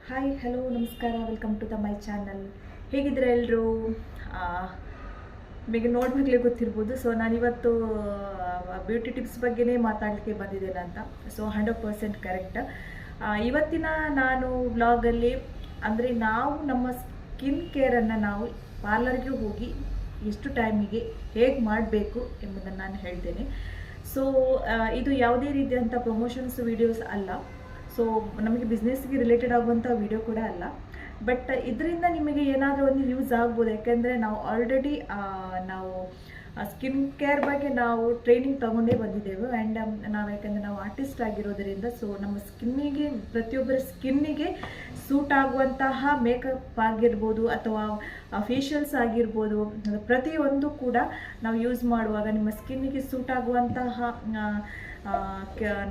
Hi hello ನಮಸ್ಕಾರ, welcome to the my channel. ಹೇಗಿದ್ದೀರಾ ಎಲ್ಲರೂ? ನಿಮಗೆ ನೋಡ್ಬೇಕಲೇ ಗೊತ್ತಿರ್ಬೋದು. ಸೊ ನಾನಿವತ್ತು ಬ್ಯೂಟಿ ಟಿಪ್ಸ್ ಬಗ್ಗೆನೇ ಮಾತಾಡಲಿಕ್ಕೆ ಬಂದಿದ್ದೇನೆ ಅಂತ. So 100% correct. ಇವತ್ತಿನ ನಾನು ವ್ಲಾಗಲ್ಲಿ ಅಂದರೆ ನಾವು ನಮ್ಮ ಸ್ಕಿನ್ ಕೇರನ್ನು ನಾವು ಪಾರ್ಲರ್ಗೆ ಹೋಗಿ ಎಷ್ಟು ಟೈಮಿಗೆ ಹೇಗೆ ಮಾಡಬೇಕು ಎಂಬುದನ್ನು ನಾನು ಹೇಳ್ತೇನೆ. ಸೊ ಇದು ಯಾವುದೇ ರೀತಿಯಂಥ ಪ್ರಮೋಷನ್ಸ್ ವಿಡಿಯೋಸ್ ಅಲ್ಲ. ಸೊ ನಮಗೆ ಬಿಸ್ನೆಸ್ಗೆ ರಿಲೇಟೆಡ್ ಆಗುವಂಥ ವಿಡಿಯೋ ಕೂಡ ಅಲ್ಲ. ಬಟ್ ಇದರಿಂದ ನಿಮಗೆ ಏನಾದರೂ ಒಂದು ಯೂಸ್ ಆಗ್ಬೋದು. ಯಾಕೆಂದರೆ ನಾವು ಆಲ್ರೆಡಿ ನಾವು ಸ್ಕಿನ್ ಕೇರ್ ಬಗ್ಗೆ ನಾವು ಟ್ರೈನಿಂಗ್ ತಗೊಂಡೇ ಬಂದಿದ್ದೇವೆ. ಆ್ಯಂಡ್ ಯಾಕೆಂದರೆ ನಾವು ಆರ್ಟಿಸ್ಟ್ ಆಗಿರೋದರಿಂದ ಸೊ ನಮ್ಮ ಸ್ಕಿನ್ನಿಗೆ, ಪ್ರತಿಯೊಬ್ಬರ ಸ್ಕಿನ್ನಿಗೆ ಸೂಟ್ ಆಗುವಂತಹ ಮೇಕಪ್ ಆಗಿರ್ಬೋದು ಅಥವಾ ಫೇಶಿಯಲ್ಸ್ ಆಗಿರ್ಬೋದು, ಪ್ರತಿಯೊಂದು ಕೂಡ ನಾವು ಯೂಸ್ ಮಾಡುವಾಗ ನಿಮ್ಮ ಸ್ಕಿನ್ನಿಗೆ ಸೂಟ್ ಆಗುವಂತಹ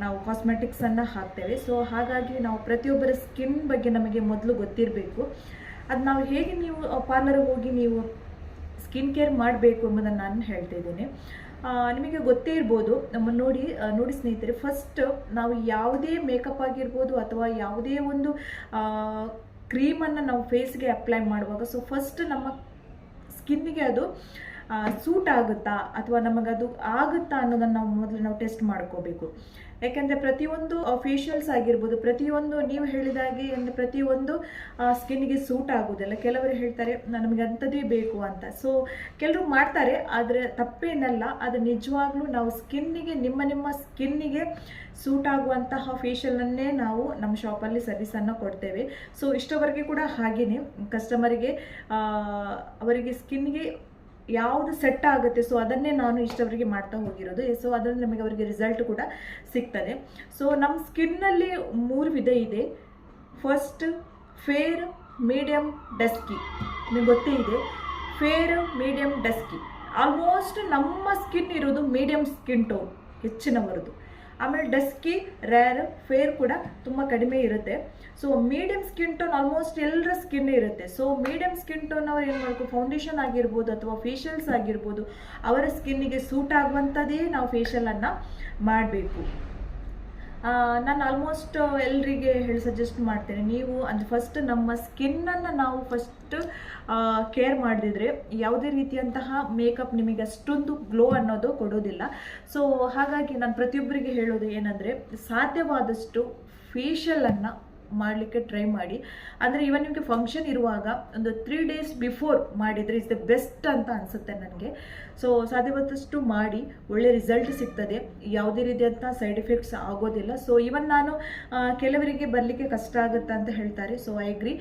ನಾವು ಕಾಸ್ಮೆಟಿಕ್ಸನ್ನು ಹಾಕ್ತೇವೆ. ಸೊ ಹಾಗಾಗಿ ನಾವು ಪ್ರತಿಯೊಬ್ಬರ ಸ್ಕಿನ್ ಬಗ್ಗೆ ನಮಗೆ ಮೊದಲು ಗೊತ್ತಿರಬೇಕು. ಅದು ನಾವು ಹೇಗೆ ನೀವು ಪಾರ್ಲರ್ಗೆ ಹೋಗಿ ನೀವು ಸ್ಕಿನ್ ಕೇರ್ ಮಾಡಬೇಕು ಎಂಬುದನ್ನು ನಾನು ಹೇಳ್ತಾ ಇದ್ದೇನೆ. ನಿಮಗೆ ಗೊತ್ತೇ ಇರ್ಬೋದು. ನೋಡಿ ಸ್ನೇಹಿತರೆ, ಫಸ್ಟ್ ನಾವು ಯಾವುದೇ ಮೇಕಪ್ ಆಗಿರ್ಬೋದು ಅಥವಾ ಯಾವುದೇ ಒಂದು ಕ್ರೀಮನ್ನು ನಾವು ಫೇಸ್ಗೆ ಅಪ್ಲೈ ಮಾಡುವಾಗ ಸೊ ಫಸ್ಟ್ ನಮ್ಮ ಸ್ಕಿನ್ನಿಗೆ ಅದು ಸೂಟ್ ಆಗುತ್ತಾ ಅಥವಾ ನಮಗದು ಆಗುತ್ತಾ ಅನ್ನೋದನ್ನು ನಾವು ಟೆಸ್ಟ್ ಮಾಡ್ಕೋಬೇಕು. ಯಾಕೆಂದರೆ ಪ್ರತಿಯೊಂದು ಫೇಶಿಯಲ್ಸ್ ಆಗಿರ್ಬೋದು, ಪ್ರತಿಯೊಂದು ನೀವು ಹೇಳಿದಾಗೆ ಅಂದರೆ ಪ್ರತಿಯೊಂದು ಸ್ಕಿನ್ನಿಗೆ ಸೂಟ್ ಆಗೋದಿಲ್ಲ. ಕೆಲವರು ಹೇಳ್ತಾರೆ ನಮಗೆ ಅಂಥದ್ದೇ ಬೇಕು ಅಂತ. ಸೊ ಕೆಲವರು ಮಾಡ್ತಾರೆ, ಆದರೆ ತಪ್ಪೇನಲ್ಲ. ಅದು ನಿಜವಾಗ್ಲೂ ನಾವು ಸ್ಕಿನ್ನಿಗೆ ನಿಮ್ಮ ಸ್ಕಿನ್ನಿಗೆ ಸೂಟ್ ಆಗುವಂತಹ ಫೇಶಿಯಲನ್ನೇ ನಾವು ನಮ್ಮ ಶಾಪಲ್ಲಿ ಸರ್ವಿಸನ್ನು ಕೊಡ್ತೇವೆ. ಸೊ ಇಷ್ಟವರೆಗೆ ಕೂಡ ಹಾಗೆಯೇ ಕಸ್ಟಮರಿಗೆ ಅವರಿಗೆ ಸ್ಕಿನ್ಗೆ ಯಾವುದು ಸೆಟ್ ಆಗುತ್ತೆ ಸೊ ಅದನ್ನೇ ನಾನು ಇಷ್ಟವರೆಗೆ ಮಾಡ್ತಾ ಹೋಗಿರೋದು. ಸೊ ಅದರಲ್ಲಿ ನಮಗೆ ಅವರಿಗೆ ರಿಸಲ್ಟ್ ಕೂಡ ಸಿಗ್ತದೆ. ಸೊ ನಮ್ಮ ಸ್ಕಿನ್ನಲ್ಲಿ 3 ವಿಧ ಇದೆ. First fair, medium, dusky. ನಿಮಗೆ ಗೊತ್ತೇ ಇದೆ, ಫೇರ್, ಮೀಡಿಯಮ್, ಡಸ್ಕಿ. ಆಲ್ಮೋಸ್ಟ್ ನಮ್ಮ ಸ್ಕಿನ್ ಇರೋದು ಮೀಡಿಯಮ್ ಸ್ಕಿನ್ ಟೋನ್ ಹೆಚ್ಚಿನವರದು. ಆಮೇಲೆ ಡಸ್ಕಿ, ರೇರ್, ಫೇರ್ ಕೂಡ ತುಂಬ ಕಡಿಮೆ ಇರುತ್ತೆ. So medium skin tone almost ಎಲ್ಲರ ಸ್ಕಿನ್ ಇರುತ್ತೆ. ಸೊ ಮೀಡಿಯಮ್ ಸ್ಕಿನ್ ಟೋನ್ ಅವರು ಏನು ಮಾಡಬೇಕು, ಫೌಂಡೇಶನ್ ಆಗಿರ್ಬೋದು ಅಥವಾ ಫೇಶಿಯಲ್ಸ್ ಆಗಿರ್ಬೋದು, ಅವರ ಸ್ಕಿನ್ನಿಗೆ ಸೂಟ್ ಆಗುವಂಥದ್ದೇ ನಾವು ಫೇಶಿಯಲನ್ನು ಮಾಡಬೇಕು. ನಾನು ಆಲ್ಮೋಸ್ಟ್ ಎಲ್ಲರಿಗೆ ಸಜೆಸ್ಟ್ ಮಾಡ್ತೇನೆ, ನೀವು ಅಂದರೆ ಫಸ್ಟ್ ನಮ್ಮ ಸ್ಕಿನ್ನನ್ನು ನಾವು ಫಸ್ಟ್ ಕೇರ್ ಮಾಡಿದ್ರೆ ಯಾವುದೇ ರೀತಿಯಂತಹ ಮೇಕಪ್ ನಿಮಗೆ ಅಷ್ಟೊಂದು ಗ್ಲೋ ಅನ್ನೋದು ಕೊಡೋದಿಲ್ಲ. ಸೊ ಹಾಗಾಗಿ ನಾನು ಪ್ರತಿಯೊಬ್ಬರಿಗೆ ಹೇಳೋದು ಏನಂದರೆ, ಸಾಧ್ಯವಾದಷ್ಟು ಫೇಶಿಯಲನ್ನು ಮಾಡಲಿಕ್ಕೆ ಟ್ರೈ ಮಾಡಿ. ಅಂದರೆ ಇವನ್ ನಿಮಗೆ ಫಂಕ್ಷನ್ ಇರುವಾಗ ಒಂದು 3 days ಬಿಫೋರ್ ಮಾಡಿದರೆ ಇಸ್ ದ ಬೆಸ್ಟ್ ಅಂತ ಅನಿಸುತ್ತೆ ನನಗೆ. ಸೊ ಸಾಧ್ಯವಾದಷ್ಟು ಮಾಡಿ, ಒಳ್ಳೆ ರಿಸಲ್ಟ್ ಸಿಗ್ತದೆ, ಯಾವುದೇ ರೀತಿಯಂಥ ಸೈಡ್ ಎಫೆಕ್ಟ್ಸ್ ಆಗೋದಿಲ್ಲ. ಸೊ ಇವನ್ ನಾನು ಕೆಲವರಿಗೆ ಬರಲಿಕ್ಕೆ ಕಷ್ಟ ಆಗುತ್ತೆ ಅಂತ ಹೇಳ್ತಾರೆ. So I agree.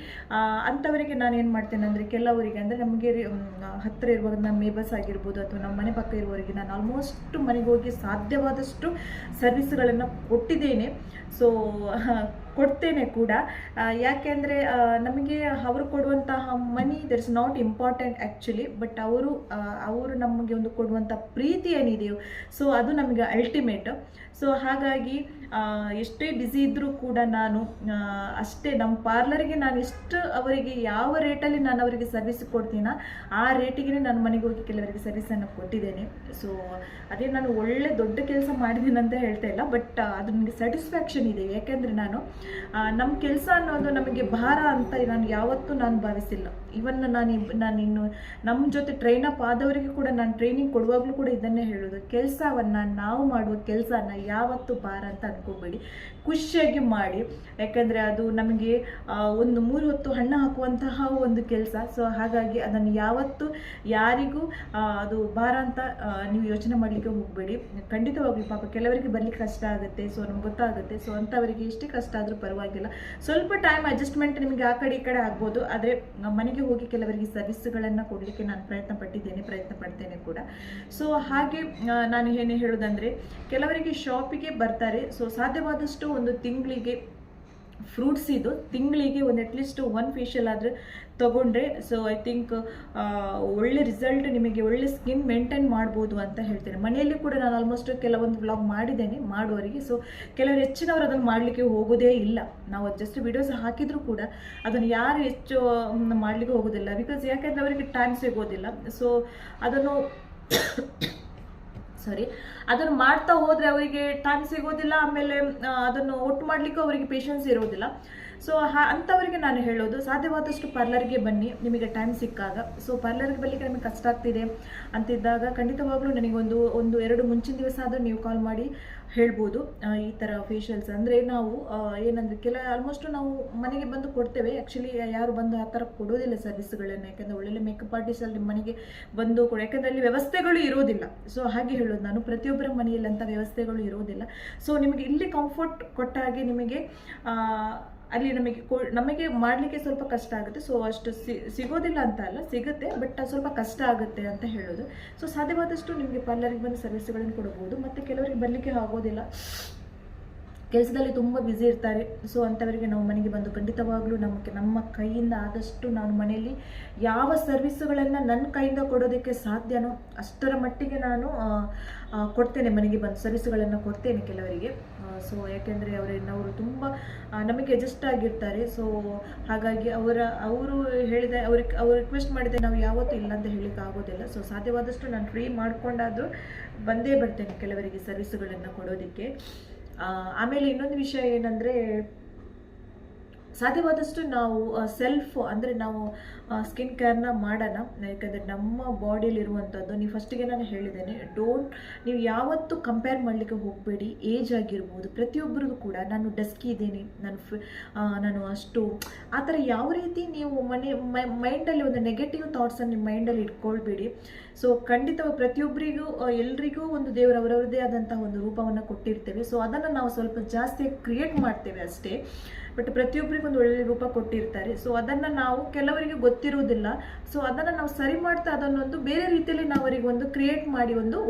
ಅಂಥವರಿಗೆ ನಾನು ಏನು ಮಾಡ್ತೇನೆ ಅಂದರೆ, ಕೆಲವರಿಗೆ ಅಂದರೆ ನಮಗೆ ಹತ್ತಿರ ಇರುವಾಗ ನಮ್ಮ ನೇಬರ್ಸ್ ಆಗಿರ್ಬೋದು ಅಥವಾ ನಮ್ಮ ಮನೆ ಪಕ್ಕ ಇರುವವರಿಗೆ ನಾನು ಆಲ್ಮೋಸ್ಟ್ ಮನೆಗೆ ಹೋಗಿ ಸಾಧ್ಯವಾದಷ್ಟು ಸರ್ವಿಸ್ಗಳನ್ನು ಕೊಟ್ಟಿದ್ದೇನೆ. ಸೊ ಕೊಡ್ತೇನೆ ಕೂಡ. ಯಾಕೆಂದರೆ ನಮಗೆ ಅವರು ಕೊಡುವಂತಹ money that is not important actually. But ಅವರು ನಮಗೆ ಒಂದು ಕೊಡುವಂಥ ಪ್ರೀತಿ ಏನಿದೆಯೋ ಸೊ ಅದು ನಮಗೆ ಅಲ್ಟಿಮೇಟ್. ಸೊ ಹಾಗಾಗಿ ಎಷ್ಟೇ ಬ್ಯುಸಿ ಇದ್ದರೂ ಕೂಡ ನಾನು ಅಷ್ಟೇ ನಮ್ಮ ಪಾರ್ಲರ್ಗೆ ನಾನು ಎಷ್ಟು ಅವರಿಗೆ ಯಾವ ರೇಟಲ್ಲಿ ನಾನು ಅವರಿಗೆ ಸರ್ವಿಸ್ ಕೊಡ್ತೀನ ಆ ರೇಟಿಗೆ ನಾನು ಮನೆಗೆ ಹೋಗಿ ಕೆಲವರಿಗೆ ಸರ್ವಿಸನ್ನು ಕೊಟ್ಟಿದ್ದೇನೆ. ಸೊ ಅದೇ ನಾನು ಒಳ್ಳೆ ದೊಡ್ಡ ಕೆಲಸ ಮಾಡಿದ್ದೀನಿ ಅಂತ ಹೇಳ್ತಾ ಇಲ್ಲ, ಬಟ್ ಅದು ನನಗೆ ಸ್ಯಾಟಿಸ್ಫ್ಯಾಕ್ಷನ್ ಇದೆ. ಯಾಕೆಂದರೆ ನಮ್ಮ ಕೆಲಸ ಅನ್ನೋದು ನಮಗೆ ಭಾರ ಅಂತ ನಾನು ಯಾವತ್ತೂ ನಾನು ಭಾವಿಸಿಲ್ಲ. ಇವನ್ ನಾನಿನ್ನು ನಮ್ಮ ಜೊತೆ ಟ್ರೈನಪ್ ಆದವರಿಗೆ ಕೂಡ ನಾನು ಟ್ರೈನಿಂಗ್ ಕೊಡುವಾಗಲೂ ಕೂಡ ಇದನ್ನೇ ಹೇಳೋದು, ಕೆಲಸವನ್ನು ನಾವು ಮಾಡುವ ಕೆಲಸನ ಯಾವತ್ತೂ ಭಾರ ಅಂತ ಅನ್ಕೋಬೇಡಿ, ಖುಷಿಯಾಗಿ ಮಾಡಿ. ಯಾಕೆಂದರೆ ಅದು ನಮಗೆ ಒಂದು 3 ಹೊತ್ತು ಹಣ್ಣು ಹಾಕುವಂತಹ ಒಂದು ಕೆಲಸ. ಸೊ ಹಾಗಾಗಿ ಅದನ್ನು ಯಾವತ್ತೂ ಯಾರಿಗೂ ಅದು ಭಾರ ಅಂತ ನೀವು ಯೋಚನೆ ಮಾಡಲಿಕ್ಕೆ ಹೋಗಬೇಡಿ. ಖಂಡಿತವಾಗ್ಲೂ ಪಾಪ ಕೆಲವರಿಗೆ ಬರಲಿಕ್ಕೆ ಕಷ್ಟ ಆಗುತ್ತೆ. ಸೊ ನಮ್ಗೆ ಗೊತ್ತಾಗುತ್ತೆ. ಸೊ ಅಂಥವರಿಗೆ ಎಷ್ಟೇ ಕಷ್ಟ ಆದರೂ ಪರವಾಗಿಲ್ಲ, ಸ್ವಲ್ಪ ಟೈಮ್ ಅಡ್ಜಸ್ಟ್ಮೆಂಟ್ ನಿಮಗೆ ಆ ಕಡೆ ಈ ಕಡೆ ಆಗ್ಬೋದು. ಆದರೆ ಮನೆಗೆ ಹೋಗಿ ಕೆಲವರಿಗೆ ಸರ್ವಿಸ್ಗಳನ್ನು ಕೊಡಲಿಕ್ಕೆ ನಾನು ಪ್ರಯತ್ನ ಪಡ್ತೇನೆ ಕೂಡ. ಸೊ ಹಾಗೆ ನಾನು ಏನೇ ಹೇಳೋದಂದರೆ, ಕೆಲವರಿಗೆ ಶಾಪಿಗೆ ಬರ್ತಾರೆ. ಸೊ ಸಾಧ್ಯವಾದಷ್ಟು ಒಂದು ತಿಂಗಳಿಗೆ ಫ್ರೂಟ್ಸ್ ಇದು ತಿಂಗಳಿಗೆ ಒಂದು ಅಟ್ಲೀಸ್ಟ್ 1 ಫೇಶಿಯಲ್ ಆದರೆ ತಗೊಂಡ್ರೆ ಸೊ ಐ ಥಿಂಕ್ ಒಳ್ಳೆ ರಿಸಲ್ಟ್, ನಿಮಗೆ ಒಳ್ಳೆ ಸ್ಕಿನ್ ಮೇಂಟೈನ್ ಮಾಡ್ಬೋದು ಅಂತ ಹೇಳ್ತೇನೆ. ಮನೆಯಲ್ಲಿ ಕೂಡ ನಾನು ಆಲ್ಮೋಸ್ಟ್ ಕೆಲವೊಂದು ವ್ಲಾಗ್ ಮಾಡಿದ್ದೇನೆ ಮಾಡುವವರಿಗೆ. ಸೊ ಕೆಲವರು ಹೆಚ್ಚಿನವರು ಅದನ್ನು ಮಾಡಲಿಕ್ಕೆ ಹೋಗೋದೇ ಇಲ್ಲ. ನಾವು ಜಸ್ಟ್ ವಿಡಿಯೋಸ್ ಹಾಕಿದರೂ ಕೂಡ ಅದನ್ನು ಯಾರು ಹೆಚ್ಚು ಮಾಡಲಿಕ್ಕೆ ಹೋಗೋದಿಲ್ಲ. ಬಿಕಾಸ್ ಯಾಕೆಂದರೆ ಅವರಿಗೆ ಟೈಮ್ ಸಿಗೋದಿಲ್ಲ. ಸೊ ಅದನ್ನು ಮಾಡ್ತಾ ಹೋದರೆ ಅವರಿಗೆ ಟೈಮ್ ಸಿಗೋದಿಲ್ಲ. ಆಮೇಲೆ ಅದನ್ನು ಒಟ್ಟು ಮಾಡಲಿಕ್ಕೂ ಅವರಿಗೆ ಪೇಷನ್ಸ್ ಇರೋದಿಲ್ಲ. ಸೊ ಅಂಥವರಿಗೆ ನಾನು ಹೇಳೋದು, ಸಾಧ್ಯವಾದಷ್ಟು ಪಾರ್ಲರ್ಗೆ ಬನ್ನಿ ನಿಮಗೆ ಟೈಮ್ ಸಿಕ್ಕಾಗ. ಸೊ ಪಾರ್ಲರ್ಗೆ ಬರಲಿಕ್ಕೆ ನಮಗೆ ಕಷ್ಟ ಆಗ್ತಿದೆ ಅಂತಿದ್ದಾಗ ಖಂಡಿತವಾಗ್ಲೂ ನನಗೆ ಒಂದು 2 ಮುಂಚಿನ ದಿವಸ ಆದರೂ ನೀವು ಕಾಲ್ ಮಾಡಿ ಹೇಳ್ಬೋದು. ಈ ಥರ ಫೇಶಿಯಲ್ಸ್ ಅಂದರೆ ನಾವು ಏನಂದರೆ ಆಲ್ಮೋಸ್ಟ್ ನಾವು ಮನೆಗೆ ಬಂದು ಕೊಡ್ತೇವೆ. ಆ್ಯಕ್ಚುಲಿ ಯಾರು ಬಂದು ಆ ಥರ ಕೊಡೋದಿಲ್ಲ ಸರ್ವಿಸ್ಗಳನ್ನು, ಯಾಕಂದರೆ ಒಳ್ಳೊಳ್ಳೆ ಮೇಕಪ್ ಆರ್ಟಿಸ್ಟಲ್ಲಿ ನಿಮ್ಮ ಮನೆಗೆ ಬಂದು ಕೊಡು, ಯಾಕಂದರೆ ಅಲ್ಲಿ ವ್ಯವಸ್ಥೆಗಳು ಇರೋದಿಲ್ಲ. ಸೊ ಹಾಗೆ ಹೇಳೋದು ನಾನು, ಪ್ರತಿಯೊಬ್ಬರ ಮನೆಯಲ್ಲಿ ಅಂಥ ವ್ಯವಸ್ಥೆಗಳು ಇರೋದಿಲ್ಲ. ಸೊ ನಿಮಗೆ ಇಲ್ಲಿ ಕಂಫರ್ಟ್ ಕೊಟ್ಟ ಹಾಗೆ ನಿಮಗೆ ಅಲ್ಲಿ ನಮಗೆ ಮಾಡಲಿಕ್ಕೆ ಸ್ವಲ್ಪ ಕಷ್ಟ ಆಗುತ್ತೆ. ಸೊ ಅಷ್ಟು ಸಿಗೋದಿಲ್ಲ ಅಂತ ಅಲ್ಲ, ಸಿಗುತ್ತೆ, ಬಟ್ ಸ್ವಲ್ಪ ಕಷ್ಟ ಆಗುತ್ತೆ ಅಂತ ಹೇಳೋದು. ಸೊ ಸಾಧ್ಯವಾದಷ್ಟು ನಿಮಗೆ ಪಾರ್ಲರಿಗೆ ಬಂದು ಸರ್ವಿಸ್ಗಳನ್ನು ಕೊಡಬಹುದು. ಮತ್ತು ಕೆಲವರಿಗೆ ಬರಲಿಕ್ಕೆ ಆಗೋದಿಲ್ಲ, ಕೆಲಸದಲ್ಲಿ ತುಂಬ ಬ್ಯುಸಿ ಇರ್ತಾರೆ. ಸೊ ಅಂಥವರಿಗೆ ನಾವು ಮನೆಗೆ ಬಂದು ಖಂಡಿತವಾಗ್ಲೂ ನಮ್ಮ ಕೈಯಿಂದ ಆದಷ್ಟು ನಾನು ಮನೆಯಲ್ಲಿ ಯಾವ ಸರ್ವಿಸ್ಗಳನ್ನು ನನ್ನ ಕೈಯಿಂದ ಕೊಡೋದಕ್ಕೆ ಸಾಧ್ಯನೋ ಅಷ್ಟರ ಮಟ್ಟಿಗೆ ನಾನು ಕೊಡ್ತೇನೆ, ಮನೆಗೆ ಬಂದು ಸರ್ವಿಸ್ಗಳನ್ನು ಕೊಡ್ತೇನೆ ಕೆಲವರಿಗೆ. ಸೊ ಯಾಕೆಂದರೆ ಅವರು ತುಂಬ ನಮಗೆ ಅಡ್ಜಸ್ಟ್ ಆಗಿರ್ತಾರೆ. ಸೊ ಹಾಗಾಗಿ ಅವರು ಹೇಳಿದ ಅವ್ರು ರಿಕ್ವೆಸ್ಟ್ ಮಾಡಿದೆ ನಾವು ಯಾವತ್ತೂ ಇಲ್ಲ ಅಂತ ಹೇಳಲಿಕ್ಕೆ ಆಗೋದಿಲ್ಲ. ಸೊ ಸಾಧ್ಯವಾದಷ್ಟು ನಾನು ಫ್ರೀ ಮಾಡ್ಕೊಂಡಾದರೂ ಬಂದೇ ಬರ್ತೇನೆ ಕೆಲವರಿಗೆ ಸರ್ವಿಸ್ಗಳನ್ನು ಕೊಡೋದಕ್ಕೆ. ಆಮೇಲೆ ಇನ್ನೊಂದು ವಿಷಯ ಏನಂದರೆ, ಸಾಧ್ಯವಾದಷ್ಟು ನಾವು ಅಂದರೆ ನಾವು ಸ್ಕಿನ್ ಕೇರ್ನ ಮಾಡೋಣ. ಯಾಕಂದರೆ ನಮ್ಮ ಬಾಡಿಯಲ್ಲಿರುವಂಥದ್ದು, ನೀವು ಫಸ್ಟಿಗೆ ನಾನು ಹೇಳಿದ್ದೇನೆ, ನೀವು ಯಾವತ್ತೂ ಕಂಪೇರ್ ಮಾಡಲಿಕ್ಕೆ ಹೋಗಬೇಡಿ. ಏಜ್ ಆಗಿರ್ಬೋದು, ಪ್ರತಿಯೊಬ್ಬರಿಗೂ ಕೂಡ ನಾನು ಡಸ್ಕಿ ಇದ್ದೀನಿ, ನಾನು ಅಷ್ಟು ಆ ಥರ ಯಾವ ರೀತಿ ನೀವು ಮೈಂಡಲ್ಲಿ ಒಂದು ನೆಗೆಟಿವ್ ಥಾಟ್ಸನ್ನು ನಿಮ್ಮ ಮೈಂಡಲ್ಲಿ ಇಟ್ಕೊಳ್ಬೇಡಿ. ಸೊ ಖಂಡಿತ ಪ್ರತಿಯೊಬ್ಬರಿಗೂ ಎಲ್ರಿಗೂ ಒಂದು ದೇವರು ಅವರವರದೇ ಆದಂತಹ ಒಂದು ರೂಪವನ್ನು ಕೊಟ್ಟಿರ್ತೇವೆ. ಸೊ ಅದನ್ನು ನಾವು ಸ್ವಲ್ಪ ಜಾಸ್ತಿ ಕ್ರಿಯೇಟ್ ಮಾಡ್ತೇವೆ ಅಷ್ಟೇ, ಬಟ್ ಪ್ರತಿಯೊಬ್ಬರಿಗೂ ಒಂದು ಒಳ್ಳೆಯ ರೂಪ ಕೊಟ್ಟಿರ್ತಾರೆ. ಸೊ ಅದನ್ನು ನಾವು ಕೆಲವರಿಗೆ ಗೊತ್ತಿರುವುದಿಲ್ಲ. ಸೊ ಅದನ್ನು ನಾವು ಸರಿ ಮಾಡ್ತಾ ಅದನ್ನೊಂದು ಬೇರೆ ರೀತಿಯಲ್ಲಿ ನಾವು ಅವರಿಗೆ ಒಂದು ಕ್ರಿಯೇಟ್ ಮಾಡಿ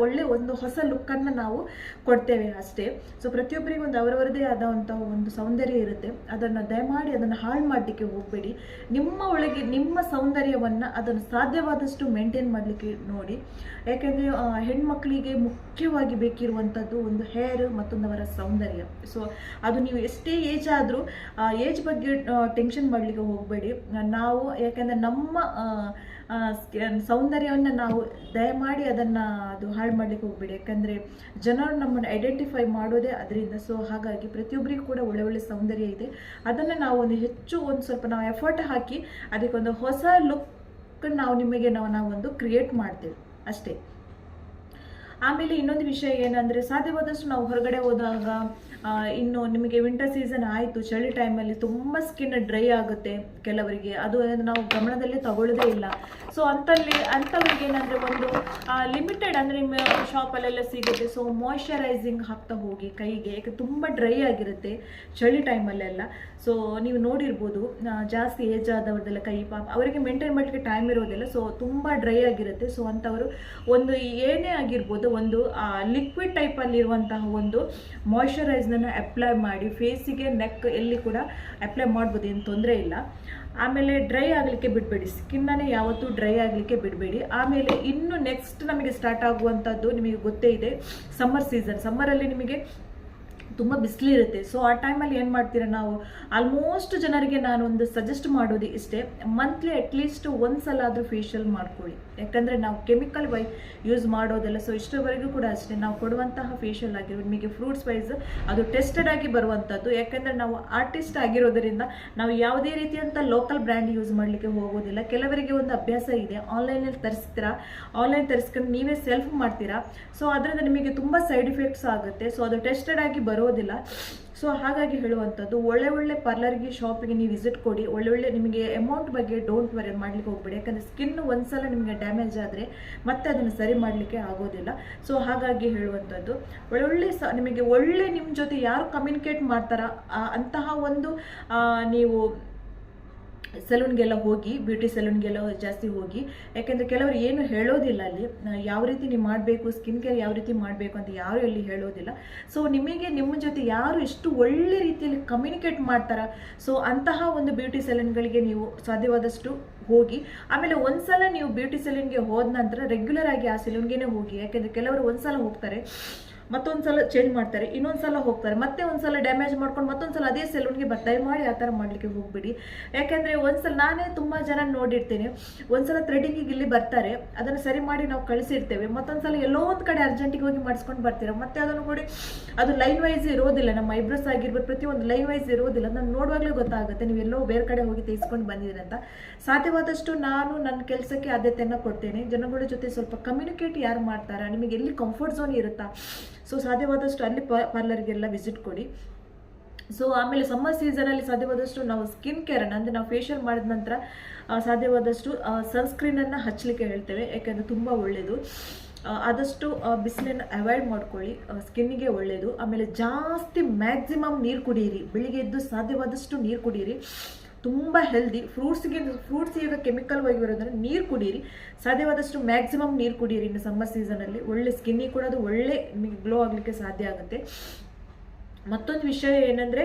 ಒಂದು ಹೊಸ ಲುಕ್ಕನ್ನು ನಾವು ಕೊಡ್ತೇವೆ ಅಷ್ಟೇ. ಸೊ ಪ್ರತಿಯೊಬ್ಬರಿಗೂ ಒಂದು ಅವರವರದೇ ಆದಂತಹ ಒಂದು ಸೌಂದರ್ಯ ಇರುತ್ತೆ. ಅದನ್ನು ದಯಮಾಡಿ ಅದನ್ನು ಹಾಳು ಮಾಡಲಿಕ್ಕೆ ಹೋಗಬೇಡಿ. ನಿಮ್ಮ ಒಳಗೆ ನಿಮ್ಮ ಸೌಂದರ್ಯವನ್ನು ಅದನ್ನು ಸಾಧ್ಯವಾದಷ್ಟು ಮೇಂಟೈನ್ ಮಾಡಲಿಕ್ಕೆ ನೋಡಿ. ಯಾಕೆಂದರೆ ಹೆಣ್ಮಕ್ಳಿಗೆ ಮುಖ್ಯವಾಗಿ ಬೇಕಿರುವಂಥದ್ದು ಒಂದು ಹೇರ್, ಮತ್ತೊಂದು ಅವರ ಸೌಂದರ್ಯ. ಸೊ ಅದು ನೀವು ಎಷ್ಟೇ ಏಜ್ ಆದರೂ ಏಜ್ ಬಗ್ಗೆ ಟೆನ್ಷನ್ ಮಾಡಲಿಕ್ಕೆ ಹೋಗಬೇಡಿ. ನಾವು ಯಾಕೆಂದರೆ ನಮ್ಮ ಸೌಂದರ್ಯವನ್ನು ನಾವು ದಯಮಾಡಿ ಅದು ಹಾಳು ಮಾಡಲಿಕ್ಕೆ ಹೋಗಬೇಡಿ. ಯಾಕಂದರೆ ಜನರು ನಮ್ಮನ್ನು ಐಡೆಂಟಿಫೈ ಮಾಡೋದೇ ಅದರಿಂದ. ಸೊ ಹಾಗಾಗಿ ಪ್ರತಿಯೊಬ್ಬರಿಗೂ ಕೂಡ ಒಳ್ಳೆ ಸೌಂದರ್ಯ ಇದೆ. ಅದನ್ನು ನಾವು ಒಂದು ಸ್ವಲ್ಪ ನಾವು ಎಫರ್ಟ್ ಹಾಕಿ ಅದಕ್ಕೊಂದು ಹೊಸ ಲುಕ್ ನಾವು ಕ್ರಿಯೇಟ್ ಮಾಡ್ತೇವೆ ಅಷ್ಟೇ. ಆಮೇಲೆ ಇನ್ನೊಂದು ವಿಷಯ ಏನಂದರೆ, ಸಾಧ್ಯವಾದಷ್ಟು ನಾವು ಹೊರಗಡೆ ಹೋದಾಗ, ಇನ್ನು ನಿಮಗೆ ವಿಂಟರ್ ಸೀಸನ್ ಆಯಿತು, ಚಳಿ ಟೈಮಲ್ಲಿ ತುಂಬ ಸ್ಕಿನ್ ಡ್ರೈ ಆಗುತ್ತೆ ಕೆಲವರಿಗೆ, ಅದು ನಾವು ಗಮನದಲ್ಲಿ ತಗೊಳ್ಳೋದೇ ಇಲ್ಲ. ಸೊ ಅಂಥವ್ರಿಗೆ ಏನಂದರೆ ಒಂದು ಲಿಮಿಟೆಡ್ ಅಂದರೆ ನಿಮ್ಮ ಶಾಪಲ್ಲೆಲ್ಲ ಸಿಗುತ್ತೆ. ಸೊ ಮಾಯ್ಶ್ಚರೈಸಿಂಗ್ ಹಾಕ್ತಾ ಹೋಗಿ ಕೈಗೆ, ಯಾಕೆ ತುಂಬ ಡ್ರೈ ಆಗಿರುತ್ತೆ ಚಳಿ ಟೈಮಲ್ಲೆಲ್ಲ. ಸೊ ನೀವು ನೋಡಿರ್ಬೋದು, ಜಾಸ್ತಿ ಏಜ್ ಆದವ್ರದ್ದೆಲ್ಲ ಕೈ ಅವರಿಗೆ ಮೇಂಟೈನ್ ಮಾಡಲಿಕ್ಕೆ ಟೈಮ್ ಇರೋದಿಲ್ಲ. ಸೊ ತುಂಬ ಡ್ರೈ ಆಗಿರುತ್ತೆ. ಸೊ ಅಂಥವರು ಒಂದು ಏನೇ ಆಗಿರ್ಬೋದು, ಒಂದು ಲಿಕ್ವಿಡ್ ಟೈಪಲ್ಲಿರುವಂತಹ ಒಂದು ಮಾಯ್ಶ್ಚರೈಸ್ನ ಅಪ್ಲೈ ಮಾಡಿ ಫೇಸಿಗೆ, ನೆಕ್ ಎಲ್ಲಿ ಕೂಡ ಅಪ್ಲೈ ಮಾಡ್ಬೋದು, ಏನು ತೊಂದರೆ ಇಲ್ಲ. ಆಮೇಲೆ ಡ್ರೈ ಆಗಲಿಕ್ಕೆ ಬಿಡಬೇಡಿ, ಸ್ಕಿನ್ನನ್ನೇ ಯಾವತ್ತೂ ಡ್ರೈ ಆಗಲಿಕ್ಕೆ ಬಿಡಬೇಡಿ. ಆಮೇಲೆ ಇನ್ನು ನೆಕ್ಸ್ಟ್ ನಮಗೆ ಸ್ಟಾರ್ಟ್ ಆಗುವಂಥದ್ದು ನಿಮಗೆ ಗೊತ್ತೇ ಇದೆ, ಸಮ್ಮರ್ ಸೀಸನ್. ಸಮ್ಮರಲ್ಲಿ ನಿಮಗೆ ತುಂಬ ಬಿಸಿಲಿರುತ್ತೆ. ಸೊ ಆ ಟೈಮಲ್ಲಿ ಏನು ಮಾಡ್ತೀರಾ, ನಾವು ಆಲ್ಮೋಸ್ಟ್ ಜನರಿಗೆ ನಾನು ಒಂದು ಸಜೆಸ್ಟ್ ಮಾಡೋದು ಇಷ್ಟೇ, ಮಂತ್ಲಿ ಅಟ್ಲೀಸ್ಟ್ ಒಂದು ಸಲ ಆದರೂ ಫೇಶಿಯಲ್ ಮಾಡ್ಕೊಳ್ಳಿ. ಯಾಕಂದರೆ ನಾವು ಕೆಮಿಕಲ್ ಯೂಸ್ ಮಾಡೋದಿಲ್ಲ. ಸೊ ಇಷ್ಟರವರೆಗೂ ಕೂಡ ಅಷ್ಟೇ, ನಾವು ಕೊಡುವಂತಹ ಫೇಶಿಯಲ್ ಆಗಿರ್ಬೋದು ನಿಮಗೆ ಫ್ರೂಟ್ಸ್ ವೈಸ್ ಅದು ಟೆಸ್ಟೆಡ್ ಆಗಿ ಬರುವಂಥದ್ದು. ಯಾಕಂದರೆ ನಾವು ಆರ್ಟಿಸ್ಟ್ ಆಗಿರೋದರಿಂದ ನಾವು ಯಾವುದೇ ರೀತಿಯಂಥ ಲೋಕಲ್ ಬ್ರ್ಯಾಂಡ್ ಯೂಸ್ ಮಾಡಲಿಕ್ಕೆ ಹೋಗೋದಿಲ್ಲ. ಕೆಲವರಿಗೆ ಒಂದು ಅಭ್ಯಾಸ ಇದೆ, ಆನ್ಲೈನಲ್ಲಿ ಆನ್ಲೈನ್ ತರಿಸ್ಕೊಂಡು ನೀವೇ ಸೆಲ್ಫ್ ಮಾಡ್ತೀರಾ. ಸೊ ಅದರಿಂದ ನಿಮಗೆ ತುಂಬ ಸೈಡ್ ಎಫೆಕ್ಟ್ಸ್ ಆಗುತ್ತೆ. ಸೊ ಅದು ಟೆಸ್ಟೆಡ್ ಆಗಿ ಬರೋದಿಲ್ಲ. ಸೊ ಹಾಗಾಗಿ ಹೇಳುವಂಥದ್ದು, ಒಳ್ಳೆ ಪಾರ್ಲರ್ಗೆ, ಶಾಪಿಗೆ ನೀವು ವಿಸಿಟ್ ಕೊಡಿ. ಒಳ್ಳೆ ನಿಮಗೆ ಅಮೌಂಟ್ ಬಗ್ಗೆ ಡೋಂಟ್ ವರಿ ಮಾಡಲಿಕ್ಕೆ ಹೋಗ್ಬೇಡಿ. ಯಾಕಂದರೆ ಸ್ಕಿನ್ ಒಂದ್ಸಲ ನಿಮಗೆ ಡ್ಯಾಮೇಜ್ ಆದರೆ ಮತ್ತೆ ಅದನ್ನು ಸರಿ ಮಾಡಲಿಕ್ಕೆ ಆಗೋದಿಲ್ಲ. ಸೊ ಹಾಗಾಗಿ ಹೇಳುವಂಥದ್ದು, ನಿಮಗೆ ನಿಮ್ಮ ಜೊತೆ ಯಾರು ಕಮ್ಯುನಿಕೇಟ್ ಮಾಡ್ತಾರ ಅಂತಹ ಒಂದು ನೀವು ಸಲೂನ್ಗೆಲ್ಲ ಹೋಗಿ, ಬ್ಯೂಟಿ ಸಲೂನ್ಗೆಲ್ಲ ಜಾಸ್ತಿ ಹೋಗಿ. ಯಾಕೆಂದರೆ ಕೆಲವರು ಏನು ಹೇಳೋದಿಲ್ಲ ಅಲ್ಲಿ, ಯಾವ ರೀತಿ ನೀವು ಮಾಡಬೇಕು, ಸ್ಕಿನ್ ಕೇರ್ ಯಾವ ರೀತಿ ಮಾಡಬೇಕು ಅಂತ ಯಾರು ಅಲ್ಲಿ ಹೇಳೋದಿಲ್ಲ. ಸೊ ನಿಮ್ಮ ಜೊತೆ ಯಾರು ಎಷ್ಟು ಒಳ್ಳೆ ರೀತಿಯಲ್ಲಿ ಕಮ್ಯುನಿಕೇಟ್ ಮಾಡ್ತಾರ, ಸೊ ಅಂತಹ ಒಂದು ಬ್ಯೂಟಿ ಸಲೂನ್ಗಳಿಗೆ ನೀವು ಸಾಧ್ಯವಾದಷ್ಟು ಹೋಗಿ. ಆಮೇಲೆ ಒಂದ್ಸಲ ನೀವು ಬ್ಯೂಟಿ ಸಲೂನ್ಗೆ ಹೋದ ನಂತರ ರೆಗ್ಯುಲರ್ ಆಗಿ ಆ ಸಲೂನ್ಗೆ ಹೋಗಿ. ಯಾಕೆಂದರೆ ಕೆಲವರು ಒಂದ್ಸಲ ಹೋಗ್ತಾರೆ, ಮತ್ತೊಂದು ಸಲ ಚೇಂಜ್ ಮಾಡ್ತಾರೆ, ಇನ್ನೊಂದು ಸಲ ಹೋಗ್ತಾರೆ, ಮತ್ತೆ ಒಂದು ಸಲ ಡ್ಯಾಮೇಜ್ ಮಾಡ್ಕೊಂಡು ಮತ್ತೊಂದು ಸಲ ಅದೇ ಸೆಲೂನ್ಗೆ ಬರ್ತಾರೆ. ದಯಮಾಡಿ ಆ ಥರ ಮಾಡಲಿಕ್ಕೆ ಹೋಗ್ಬಿಡಿ. ಯಾಕೆಂದರೆ ಒಂದ್ಸಲ ನಾನೇ ತುಂಬ ಜನ ನೋಡಿರ್ತೇನೆ, ಒಂದ್ಸಲ ಥ್ರೆಡಿಂಗಿಗೆ ಇಲ್ಲಿ ಬರ್ತಾರೆ, ಅದನ್ನು ಸರಿ ಮಾಡಿ ನಾವು ಕಳಿಸಿರ್ತೇವೆ, ಮತ್ತೊಂದು ಸಲ ಎಲ್ಲೋ ಒಂದು ಕಡೆ ಅರ್ಜೆಂಟಿಗೆ ಹೋಗಿ ಮಾಡಿಸ್ಕೊಂಡು ಬರ್ತೀರ, ಮತ್ತೆ ಅದನ್ನು ನೋಡಿ ಅದು ಲೈನ್ ವೈಸ್ ಇರೋದಿಲ್ಲ. ನಮ್ಮ ಐಬ್ರೋಸ್ ಆಗಿರ್ಬೋದು ಪ್ರತಿಯೊಂದು ಲೈನ್ ವೈಸ್ ಇರೋದಿಲ್ಲ. ನಾನು ನೋಡುವಾಗಲೇ ಗೊತ್ತಾಗುತ್ತೆ ನೀವು ಎಲ್ಲೋ ಬೇರೆ ಕಡೆ ಹೋಗಿ ತೆಗೆಸ್ಕೊಂಡು ಬಂದಿದ್ದೀರಿ ಅಂತ. ಸಾಧ್ಯವಾದಷ್ಟು ನಾನು ನನ್ನ ಕೆಲಸಕ್ಕೆ ಆದ್ಯತೆಯನ್ನು ಕೊಡ್ತೇನೆ. ಜನಗಳ ಜೊತೆ ಸ್ವಲ್ಪ ಕಮ್ಯುನಿಕೇಟ್ ಯಾರು ಮಾಡ್ತಾರಾ, ನಿಮಗೆ ಎಲ್ಲಿ ಕಂಫರ್ಟ್ ಝೋನ್ ಇರುತ್ತಾ, ಸೊ ಸಾಧ್ಯವಾದಷ್ಟು ಅಲ್ಲಿ ಪಾರ್ಲರ್ಗೆಲ್ಲ ವಿಸಿಟ್ ಕೊಡಿ. ಸೊ ಆಮೇಲೆ ಸಮ್ಮರ್ ಸೀಸನಲ್ಲಿ ಸಾಧ್ಯವಾದಷ್ಟು ನಾವು ಸ್ಕಿನ್ ಕೇರನ್ನು ಅಂದರೆ ನಾವು ಫೇಶಿಯಲ್ ಮಾಡಿದ ನಂತರ ಸಾಧ್ಯವಾದಷ್ಟು ಸನ್ಸ್ಕ್ರೀನನ್ನು ಹಚ್ಚಲಿಕ್ಕೆ ಹೇಳ್ತೇವೆ, ಯಾಕೆಂದರೆ ತುಂಬ ಒಳ್ಳೆಯದು. ಆದಷ್ಟು ಬಿಸಿಲನ್ನು ಅವಾಯ್ಡ್ ಮಾಡ್ಕೊಳ್ಳಿ, ಸ್ಕಿನ್ನಿಗೆ ಒಳ್ಳೆಯದು. ಆಮೇಲೆ ಜಾಸ್ತಿ ಮ್ಯಾಕ್ಸಿಮಮ್ ನೀರು ಕುಡಿಯಿರಿ, ಬೆಳಿಗ್ಗೆ ಎದ್ದು ಸಾಧ್ಯವಾದಷ್ಟು ನೀರು ಕುಡಿಯಿರಿ, ತುಂಬ ಹೆಲ್ದಿ. ಫ್ರೂಟ್ಸ್ ಈಗ ಕೆಮಿಕಲ್ ಹೋಗಿ ಬರೋದ್ರೆ ನೀರು ಕುಡಿಯಿರಿ, ಸಾಧ್ಯವಾದಷ್ಟು ಮ್ಯಾಕ್ಸಿಮಮ್ ನೀರು ಕುಡಿಯಿರಿ ಇನ್ನು ಸಮ್ಮರ್ ಸೀಸನಲ್ಲಿ. ಒಳ್ಳೆ ಸ್ಕಿನ್ನಿಗೆ ಕೂಡ ಅದು ಒಳ್ಳೆ ನಿಮಗೆ ಗ್ಲೋ ಆಗಲಿಕ್ಕೆ ಸಾಧ್ಯ ಆಗುತ್ತೆ. ಮತ್ತೊಂದು ವಿಷಯ ಏನಂದರೆ,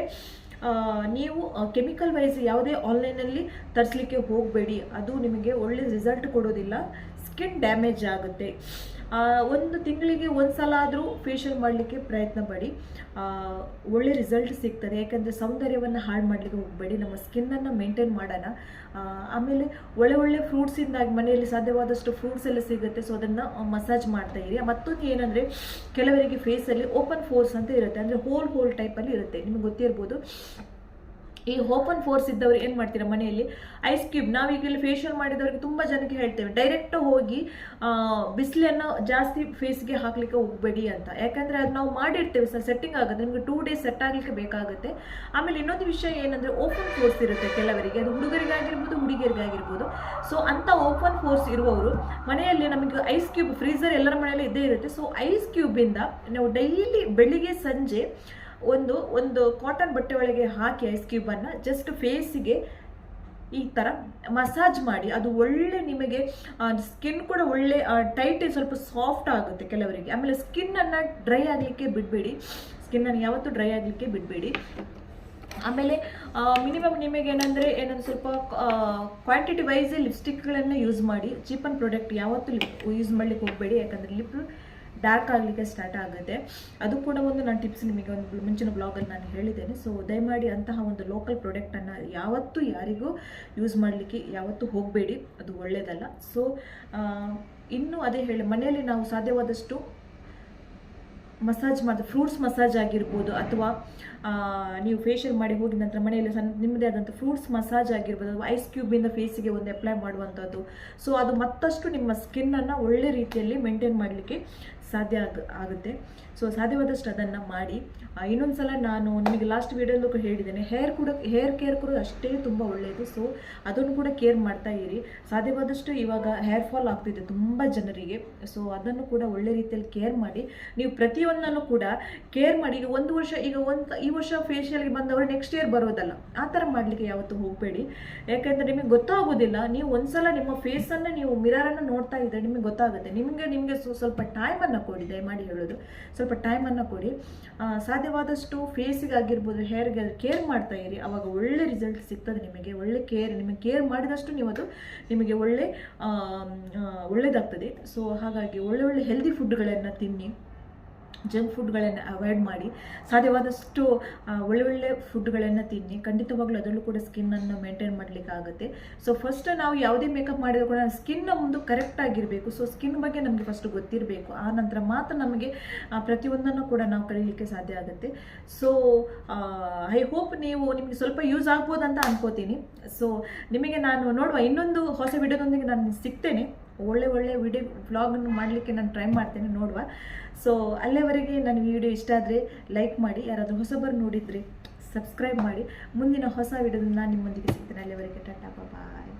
ನೀವು ಕೆಮಿಕಲ್ ವೈಸ್ ಯಾವುದೇ ಆನ್ಲೈನಲ್ಲಿ ತರಿಸಲಿಕ್ಕೆ ಹೋಗಬೇಡಿ, ಅದು ನಿಮಗೆ ಒಳ್ಳೆ ರಿಸಲ್ಟ್ ಕೊಡೋದಿಲ್ಲ, ಸ್ಕಿನ್ ಡ್ಯಾಮೇಜ್ ಆಗುತ್ತೆ. ಒಂದು ತಿಂಗಳಿಗೆ ಒಂದು ಸಲ ಆದರೂ ಫೇಶಿಯಲ್ ಮಾಡಲಿಕ್ಕೆ ಪ್ರಯತ್ನ ಪಡಿ, ಒಳ್ಳೆ ರಿಸಲ್ಟ್ ಸಿಗ್ತದೆ. ಯಾಕಂದರೆ ಸೌಂದರ್ಯವನ್ನು ಹಾಳು ಮಾಡಲಿಕ್ಕೆ ಹೋಗಬೇಡಿ, ನಮ್ಮ ಸ್ಕಿನ್ನನ್ನು ಮೇಂಟೈನ್ ಮಾಡೋಣ. ಆಮೇಲೆ ಒಳ್ಳೆ ಫ್ರೂಟ್ಸಿಂದಾಗಿ ಮನೆಯಲ್ಲಿ ಸಾಧ್ಯವಾದಷ್ಟು ಫ್ರೂಟ್ಸ್ ಎಲ್ಲ ಸಿಗುತ್ತೆ, ಸೊ ಅದನ್ನು ಮಸಾಜ್ ಮಾಡ್ತಾ ಇರಿ. ಮತ್ತೊಂದು ಏನಂದರೆ, ಕೆಲವರಿಗೆ ಫೇಸಲ್ಲಿ ಓಪನ್ ಫೋರ್ಸ್ ಅಂತ ಇರುತ್ತೆ, ಅಂದರೆ ಹೋಲ್ ಟೈಪಲ್ಲಿ ಇರುತ್ತೆ, ನಿಮಗೆ ಗೊತ್ತಿರ್ಬೋದು. ಈ ಓಪನ್ ಫೋರ್ಸ್ ಇದ್ದವ್ರು ಏನು ಮಾಡ್ತೀರಾ, ಮನೆಯಲ್ಲಿ ಐಸ್ ಕ್ಯೂಬ್, ನಾವೀಗ ಇಲ್ಲಿ ಫೇಶಿಯಲ್ ಮಾಡಿದವ್ರಿಗೆ ತುಂಬ ಜನಕ್ಕೆ ಹೇಳ್ತೇವೆ, ಡೈರೆಕ್ಟ್ ಹೋಗಿ ಬಿಸಿಲನ್ನು ಜಾಸ್ತಿ ಫೇಸ್ಗೆ ಹಾಕಲಿಕ್ಕೆ ಹೋಗಬೇಡಿ ಅಂತ. ಯಾಕಂದರೆ ಅದು ನಾವು ಮಾಡಿರ್ತೇವೆ ಸರ್, ಸೆಟ್ಟಿಂಗ್ ಆಗುತ್ತೆ, ನಿಮಗೆ 2 ಡೇಸ್ ಸೆಟ್ ಆಗಲಿಕ್ಕೆ ಬೇಕಾಗುತ್ತೆ. ಆಮೇಲೆ ಇನ್ನೊಂದು ವಿಷಯ ಏನಂದರೆ, ಓಪನ್ ಫೋರ್ಸ್ ಇರುತ್ತೆ ಕೆಲವರಿಗೆ, ಅದು ಹುಡುಗರಿಗಾಗಿರ್ಬೋದು ಹುಡುಗಿಯರಿಗಾಗಿರ್ಬೋದು. ಸೊ ಅಂಥ ಓಪನ್ ಫೋರ್ಸ್ ಇರುವವರು ಮನೆಯಲ್ಲಿ, ನಮಗೆ ಐಸ್ ಕ್ಯೂಬ್ ಫ್ರೀಸರ್ ಎಲ್ಲರ ಮನೆಯಲ್ಲಿ ಇದ್ದೇ ಇರುತ್ತೆ, ಸೊ ಐಸ್ ಕ್ಯೂಬಿಂದ ನಾವು ಡೈಲಿ ಬೆಳಿಗ್ಗೆ ಸಂಜೆ ಒಂದು ಕಾಟನ್ ಬಟ್ಟೆ ಒಳಗೆ ಹಾಕಿ ಐಸ್ ಕ್ಯೂಬನ್ನು ಜಸ್ಟ್ ಫೇಸಿಗೆ ಈ ಥರ ಮಸಾಜ್ ಮಾಡಿ, ಅದು ಒಳ್ಳೆ ನಿಮಗೆ ಸ್ಕಿನ್ ಕೂಡ ಒಳ್ಳೆ ಟೈಟ್ ಸ್ವಲ್ಪ ಸಾಫ್ಟ್ ಆಗುತ್ತೆ ಕೆಲವರಿಗೆ. ಆಮೇಲೆ ಸ್ಕಿನ್ನನ್ನು ಡ್ರೈ ಆಗಲಿಕ್ಕೆ ಬಿಡಬೇಡಿ, ಸ್ಕಿನ್ನನ್ನು ಯಾವತ್ತೂ ಡ್ರೈ ಆಗಲಿಕ್ಕೆ ಬಿಡಬೇಡಿ. ಆಮೇಲೆ ಮಿನಿಮಮ್ ನಿಮಗೇನೆಂದರೆ ಸ್ವಲ್ಪ ಕ್ವಾಂಟಿಟಿ ವೈಸ್ ಲಿಪ್ಸ್ಟಿಕ್ಗಳನ್ನು ಯೂಸ್ ಮಾಡಿ, ಚೀಪನ್ ಪ್ರಾಡಕ್ಟ್ ಯಾವತ್ತೂ ಯೂಸ್ ಮಾಡಲಿಕ್ಕೆ ಹೋಗಬೇಡಿ, ಯಾಕಂದರೆ ಲಿಪ್ ಡಾರ್ಕ್ ಆಗಲಿಕ್ಕೆ ಸ್ಟಾರ್ಟ್ ಆಗುತ್ತೆ. ಅದು ಕೂಡ ಒಂದು ನಾನು ಟಿಪ್ಸ್ ನಿಮಗೆ ಒಂದು ಮುಂಚಿನ ಬ್ಲಾಗಲ್ಲಿ ನಾನು ಹೇಳಿದ್ದೇನೆ. ಸೊ ದಯಮಾಡಿ ಅಂತಹ ಒಂದು ಲೋಕಲ್ ಪ್ರಾಡಕ್ಟನ್ನು ಯಾವತ್ತೂ ಯಾರಿಗೂ ಯೂಸ್ ಮಾಡಲಿಕ್ಕೆ ಯಾವತ್ತೂ ಹೋಗಬೇಡಿ, ಅದು ಒಳ್ಳೆಯದಲ್ಲ. ಸೊ ಇನ್ನೂ ಅದೇ ಹೇಳಿ, ಮನೆಯಲ್ಲಿ ನಾವು ಸಾಧ್ಯವಾದಷ್ಟು ಮಸಾಜ್ ಮಾಡಿ, ಫ್ರೂಟ್ಸ್ ಮಸಾಜ್ ಆಗಿರ್ಬೋದು, ಅಥವಾ ನೀವು ಫೇಶಿಯಲ್ ಮಾಡಿ ಹೋಗಿದ ನಂತರ ಮನೆಯಲ್ಲಿ ನಿಮ್ಮದೇ ಆದಂಥ ಫ್ರೂಟ್ಸ್ ಮಸಾಜ್ ಆಗಿರ್ಬೋದು, ಅಥವಾ ಐಸ್ ಕ್ಯೂಬಿಂದ ಫೇಸಿಗೆ ಒಂದು ಅಪ್ಲೈ ಮಾಡುವಂಥದ್ದು. ಸೊ ಅದು ಮತ್ತಷ್ಟು ನಿಮ್ಮ ಸ್ಕಿನ್ನನ್ನು ಒಳ್ಳೆ ರೀತಿಯಲ್ಲಿ ಮೇಂಟೈನ್ ಮಾಡಲಿಕ್ಕೆ ಸಾಧ್ಯ ಆಗುತ್ತೆ. ಸೊ ಸಾಧ್ಯವಾದಷ್ಟು ಅದನ್ನು ಮಾಡಿ. ಇನ್ನೊಂದು ಸಲ ನಾನು ನಿಮಗೆ ಲಾಸ್ಟ್ ವೀಡಿಯೋಲ್ಲೂ ಹೇಳಿದ್ದೇನೆ, ಹೇರ್ ಕೇರ್ ಕೂಡ ಅಷ್ಟೇ ತುಂಬ ಒಳ್ಳೆಯದು. ಸೊ ಅದನ್ನು ಕೂಡ ಕೇರ್ ಮಾಡ್ತಾ ಇರಿ. ಸಾಧ್ಯವಾದಷ್ಟು ಇವಾಗ ಹೇರ್ ಫಾಲ್ ಆಗ್ತಿದೆ ತುಂಬ ಜನರಿಗೆ, ಸೊ ಅದನ್ನು ಕೂಡ ಒಳ್ಳೆ ರೀತಿಯಲ್ಲಿ ಕೇರ್ ಮಾಡಿ. ನೀವು ಪ್ರತಿಯೊಂದನ್ನು ಕೂಡ ಕೇರ್ ಮಾಡಿ. ಈಗ ಒಂದು ವರ್ಷ, ಈ ವರ್ಷ ಫೇಶಿಯಲ್ಗೆ ಬಂದವರು ನೆಕ್ಸ್ಟ್ ಇಯರ್ ಬರೋದಲ್ಲ, ಆ ಥರ ಮಾಡಲಿಕ್ಕೆ ಯಾವತ್ತೂ ಹೋಗಬೇಡಿ. ಯಾಕೆಂದರೆ ನಿಮಗೆ ಗೊತ್ತಾಗೋದಿಲ್ಲ. ನೀವು ಒಂದ್ಸಲ ನಿಮ್ಮ ಫೇಸನ್ನು ನೀವು ಮಿರರನ್ನು ನೋಡ್ತಾ ಇದ್ದರೆ ನಿಮಗೆ ಗೊತ್ತಾಗುತ್ತೆ. ನಿಮಗೆ ಸ್ವಲ್ಪ ಟೈಮನ್ನು ಕೊಡಿ, ದಯಮಾಡಿ ಹೇಳೋದು, ಸ್ವಲ್ಪ ಟೈಮನ್ನು ಕೊಡಿ. ಸಾಧ್ಯವಾದಷ್ಟು ಫೇಸಿಗೆ ಆಗಿರ್ಬೋದು ಹೇರ್ಗೆ ಕೇರ್ ಮಾಡ್ತಾ ಇರಿ, ಆವಾಗ ಒಳ್ಳೆ ರಿಸಲ್ಟ್ ಸಿಗ್ತದೆ ನಿಮಗೆ. ನಿಮಗೆ ಕೇರ್ ಮಾಡಿದಷ್ಟು ನೀವು ಅದು ನಿಮಗೆ ಒಳ್ಳೆಯದಾಗ್ತದೆ. ಸೊ ಹಾಗಾಗಿ ಒಳ್ಳೆ ಹೆಲ್ದಿ ಫುಡ್ಗಳನ್ನು ತಿನ್ನಿ, ಜಂಕ್ ಫುಡ್ಗಳನ್ನು ಅವಾಯ್ಡ್ ಮಾಡಿ. ಸಾಧ್ಯವಾದಷ್ಟು ಒಳ್ಳೆ ಫುಡ್ಗಳನ್ನು ತಿನ್ನಿ, ಖಂಡಿತವಾಗ್ಲೂ ಅದರಲ್ಲೂ ಕೂಡ ಸ್ಕಿನ್ನನ್ನು ಮೇಂಟೈನ್ ಮಾಡಲಿಕ್ಕಾಗುತ್ತೆ. ಸೊ ಫಸ್ಟ್ ನಾವು ಯಾವುದೇ ಮೇಕಪ್ ಮಾಡಿದ್ರು ಕೂಡ ಸ್ಕಿನ್ನ ಒಂದು ಕರೆಕ್ಟಾಗಿರಬೇಕು. ಸೊ ಸ್ಕಿನ್ ಬಗ್ಗೆ ನಮಗೆ ಫಸ್ಟ್ ಗೊತ್ತಿರಬೇಕು, ಆ ನಂತರ ಮಾತ್ರ ನಮಗೆ ಪ್ರತಿಯೊಂದನ್ನು ಕೂಡ ನಾವು ಕಲೀಲಿಕ್ಕೆ ಸಾಧ್ಯ ಆಗುತ್ತೆ. ಸೊ ಐ ಹೋಪ್ ನಿಮಗೆ ಸ್ವಲ್ಪ ಯೂಸ್ ಆಗ್ಬೋದು ಅಂತ ಅನ್ಕೋತೀನಿ. ಸೊ ನಿಮಗೆ ನಾನು ನೋಡುವ ಇನ್ನೊಂದು ಹೊಸ ವಿಡಿಯೋದೊಂದಿಗೆ ನಾನು ಸಿಗ್ತೇನೆ. ಒಳ್ಳೆ ವಿಡಿಯೋ ವ್ಲಾಗನ್ನು ಮಾಡಲಿಕ್ಕೆ ನಾನು ಟ್ರೈ ಮಾಡ್ತೇನೆ, ನೋಡುವ. ಸೊ ಅಲ್ಲಿವರೆಗೆ ನನ್ನ ವಿಡಿಯೋ ಇಷ್ಟ ಆದರೆ ಲೈಕ್ ಮಾಡಿ, ಯಾರಾದರೂ ಹೊಸಬರು ನೋಡಿದರೆ ಸಬ್ಸ್ಕ್ರೈಬ್ ಮಾಡಿ. ಮುಂದಿನ ಹೊಸ ವಿಡಿಯೋದಿಂದ ನಾನು ನಿಮ್ಮೊಂದಿಗೆ ಸಿಗ್ತೇನೆ. ಅಲ್ಲಿವರೆಗೆ ಟಾಟಾ ಬಾಯ್.